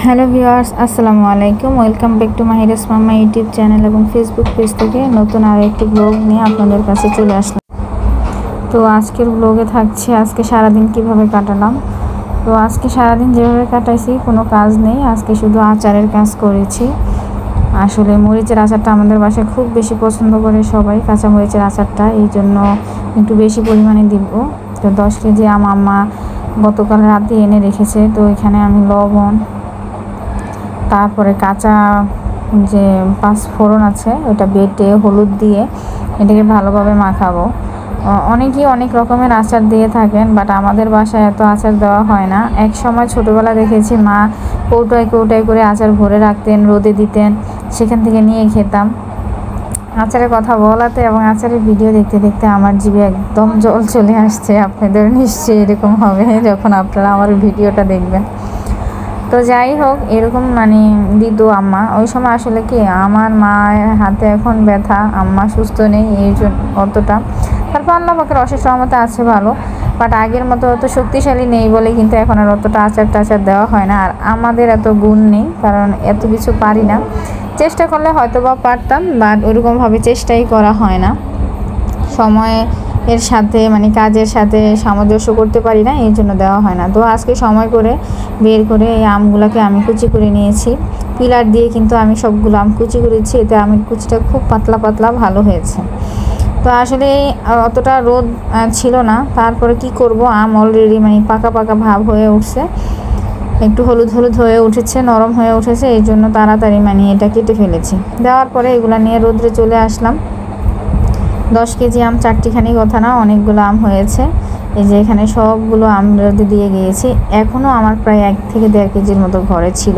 Hello viewers, আসসালামু আলাইকুম। Welcome back to Mahira's mama YouTube channel এবং ফেসবুক পেজ থেকে নতুন আরও একটি ব্লগ নিয়ে আপনাদের কাছে চলে আসলাম। তো আজকের ব্লগে থাকছে আজকে সারাদিন কিভাবে কাটালাম। তো আজকে সারাদিন যেভাবে কাটাইছি কোনো কাজ নেই, আজকে শুধু আচারের কাজ করেছি। আসলে মরিচের আচারটা আমাদের বাসায় খুব বেশি পছন্দ করে সবাই, কাঁচা মরিচের আচারটা, এই জন্য একটু বেশি পরিমাণে দিব। তো 10 কেজি আম্মা গতকাল রাতে এনে রেখেছে। তো এখানে আমি লবণ, তারপরে কাঁচা যে 5 ফোড়ন আছে ওটা বেটে হলুদ দিয়ে এটাকে ভালোভাবে মাখাবো। অনেকেই অনেক রকমের আচার দিয়ে থাকেন, বাট আমাদের বাসায় এত আচার দেওয়া হয় না। এক সময় ছোটোবেলা দেখেছি মা কৌটায় কৌটায় করে আচার ভরে রাখতেন, রোদে দিতেন, সেখান থেকে নিয়ে খেতাম। আচারের কথা বলাতে এবং আচারের ভিডিও দেখতে দেখতে আমার জিভে একদম জল চলে আসছে। আপনাদের নিশ্চয়ই এরকম হবে যখন আপনারা আমার ভিডিওটা দেখবেন। তো যাই হোক, এরকম দিত আম্মা ওই সময়। আসলে কি, আমার মায়ের হাতে এখন ব্যথা, আম্মা সুস্থ নেই এই জন্য অতটা। তারপর আল্লাহ পাকের অশেষ রহমতে আছে ভালো, বাট আগের মতো অত শক্তিশালী নেই বলে কিন্তু এখন আর অতটা আচার টাচার দেওয়া হয় না। আর আমাদের এত গুণ নেই, কারণ এত কিছু পারি না। চেষ্টা করলে হয়তো বা পারতাম, বাট ওরকমভাবে চেষ্টাই করা হয় না। সময় এর সাথে কাজের সাথে সামঞ্জস্য করতে পারি না, এই জন্য দেওয়া হয় না। তো আজকে সময় করে বের করে এই আমগুলোকে আমি কুচি করে নিয়েছি। পিলার দিয়ে কিন্তু আমি সবগুলো আম কুচি করেছি, এতে আমের কুচিটা খুব পাতলা পাতলা ভালো হয়েছে। তো আসলে অতটা রোদ ছিল না, তারপরে কি করব, আম অলরেডি পাকা পাকা ভাব হয়ে উঠছে, একটু হলুদ হলুদ হয়ে উঠেছে, নরম হয়ে উঠেছে, এই জন্য তাড়াতাড়ি এটা কেটে ফেলেছি। দেওয়ার পরে এগুলো নিয়ে রোদ্রে চলে আসলাম। 10 কেজি আম, 4টিখানি কথা না, অনেকগুলো আম হয়েছে। এই যে এখানে সবগুলো আম রোদে দিয়ে গিয়েছি। এখনও আমার প্রায় 1 থেকে 1.5 কেজির মতো ঘরে ছিল।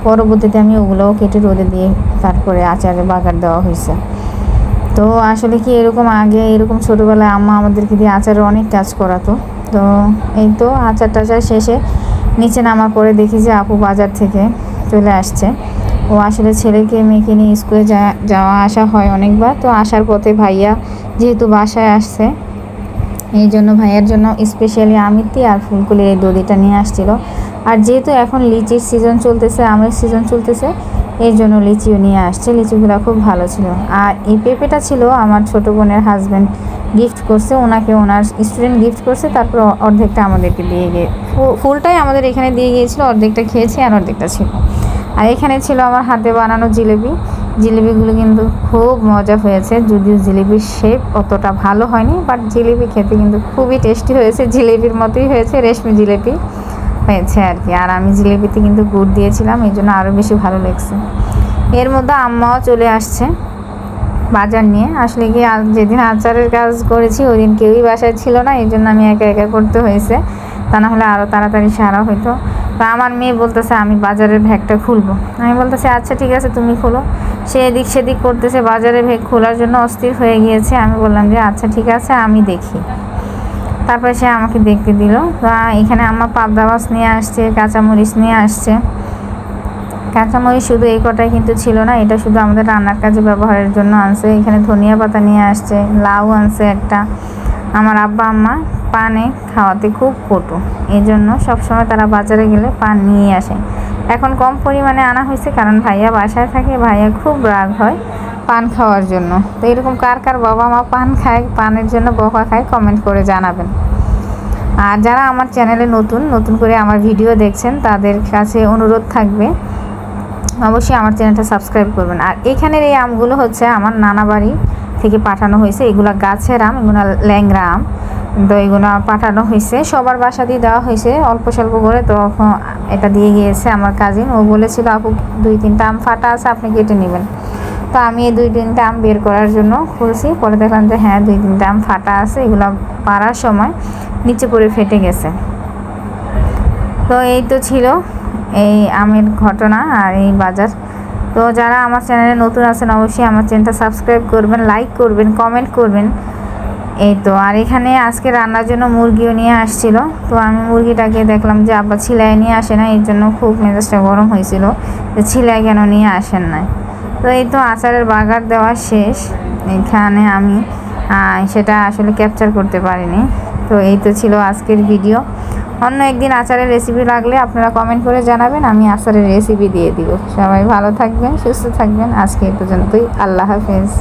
পরবর্তীতে আমি ওগুলোও কেটে রোদে দিয়ে তারপরে আচারে বাগার দেওয়া হয়েছে। তো আসলে কি, আগে এরকম ছোটোবেলায় আম্মা আমাদেরকে দিয়ে আচারের অনেক কাজ করাতো। তো এই তো আচার টাচার শেষে নিচে নামার পরে দেখি যে আপু বাজার থেকে চলে আসছে। ও আসলে ছেলেকে মেয়েকে নিয়ে স্কুলে যাওয়া আসা হয় অনেকবার। তো আসার পথে ভাইয়া যেহেতু বাসায় আসছে, এই জন্য ভাইয়ার জন্য স্পেশালি আমিত্তি আর ফুলকুলির এই দধিটা নিয়ে আসছিল। আর যেহেতু এখন লিচির সিজন চলতেছে, আমের সিজন চলতেছে, এই জন্য লিচিও নিয়ে আসছে। লিচিগুলো খুব ভালো ছিল। আর এই পেঁপেটা ছিল আমার ছোটো বোনের হাজব্যান্ড গিফট করছে, ওনাকে ওনার স্টুডেন্ট গিফট করছে। তারপর অর্ধেকটা আমাদেরকে দিয়ে গিয়ে, ফুলটাই আমাদের এখানে দিয়ে গিয়েছিলো। অর্ধেকটা খেয়েছি আর অর্ধেকটা ছিল। আর এখানে ছিল আমার হাতে বানানো জিলেবি। জিলেবিগুলো কিন্তু খুব মজা হয়েছে, যদিও জিলেবির শেপ অতটা ভালো হয়নি, বাট জিলেবি খেতে কিন্তু খুবই টেস্টি হয়েছে। জিলেবির মতোই হয়েছে, রেশমি জিলেবি হয়েছে আর কি। আর আমি জিলেবিতে কিন্তু গুড় দিয়েছিলাম, এই জন্য আরও বেশি ভালো লাগছে। এর মধ্যে আম্মাও চলে আসছে বাজার নিয়ে। আসলে কি, যেদিন আচারের কাজ করেছি ওই দিন কেউই বাসায় ছিল না, এই জন্য আমি একা একা করতে হয়েছে, তা না হলে আরও তাড়াতাড়ি সারা হইতো। তা আমার মেয়ে বলতেছে আমি বাজারের ভ্যাগটা খুলবো। আমি বলতেছি আচ্ছা ঠিক আছে, তুমি খোলো। সে এদিক সেদিক করতেছে, বাজারের ভ্যাগ খোলার জন্য অস্থির হয়ে গিয়েছে। আমি বললাম যে আচ্ছা ঠিক আছে, আমি দেখি। তারপরে সে আমাকে দেখতে দিল। তা এখানে আমার পাবদা মাছ নিয়ে আসছে, কাঁচামরিচ নিয়ে আসছে। কাঁচামরিচ শুধু এই কটাই কিন্তু ছিল না, এটা শুধু আমাদের রান্নার কাজে ব্যবহারের জন্য আনছে। এখানে ধনিয়া পাতা নিয়ে আসছে, লাউ আনছে একটা। আমার আব্বা আম্মা পানে খাওয়াতে খুব পটু, এই জন্য সবসময় তারা বাজারে গেলে পান নিয়ে আসে। এখন কম পরিমাণে আনা হয়েছে, কারণ ভাইয়া বাসায় থাকে, ভাইয়া খুব রাগ হয় পান খাওয়ার জন্য। তো এরকম কার কার বাবা মা পান খায়, পানের জন্য বকা খায়, কমেন্ট করে জানাবেন। আর যারা আমার চ্যানেলে নতুন করে আমার ভিডিও দেখছেন, তাদের কাছে অনুরোধ থাকবে অবশ্যই আমার চ্যানেলটা সাবস্ক্রাইব করবেন। আর এখানের এই আমগুলো হচ্ছে আমার নানা বাড়ি থেকে পাঠানো হয়েছে। এগুলো গাছের আম, এগুলো ল্যাংড়া আম। তো এগুলো পাঠানো হয়েছে, সবার বাসা দিয়ে দেওয়া হয়েছে অল্প স্বল্প করে। তো এটা দিয়ে গিয়েছে আমার কাজিন। ও বলেছিল আপু 2-3টা আম ফাটা আছে, আপনি কেটে নেবেন। তো আমি এই 2-3টা আম বের করার জন্য খুলছি, পরে দেখলাম যে হ্যাঁ 2-3টা আম ফাটা আছে। এগুলো পাড়ার সময় নিচে পড়ে ফেটে গেছে। তো এই তো ছিল এই আমের ঘটনা আর এই বাজার। তো যারা আমার চ্যানেলে নতুন আছেন অবশ্যই আমার চ্যানেলটা সাবস্ক্রাইব করবেন, লাইক করবেন, কমেন্ট করবেন। এই তো, আর এখানে আজকে রান্নার জন্য মুরগিও নিয়ে আসছিল। তো আমি মুরগিটাকে দেখলাম যে আব্বা ছিলায় নিয়ে আসে না, এই জন্য খুব মেজাজটা গরম হয়েছিল যে ছিলায় কেন নিয়ে আসেন না। তো এই তো আচারের বাগার দেওয়া শেষ। এখানে আমি সেটা আসলে ক্যাপচার করতে পারিনি। তো এই তো ছিল আজকের ভিডিও। অন্য একদিন আচারের রেসিপি লাগলে আপনারা কমেন্ট করে জানাবেন, আমি আচারের রেসিপি দিয়ে দিব। সবাই ভালো থাকবেন, সুস্থ থাকবেন। আজকে এই পর্যন্তই। আল্লাহ হাফেজ।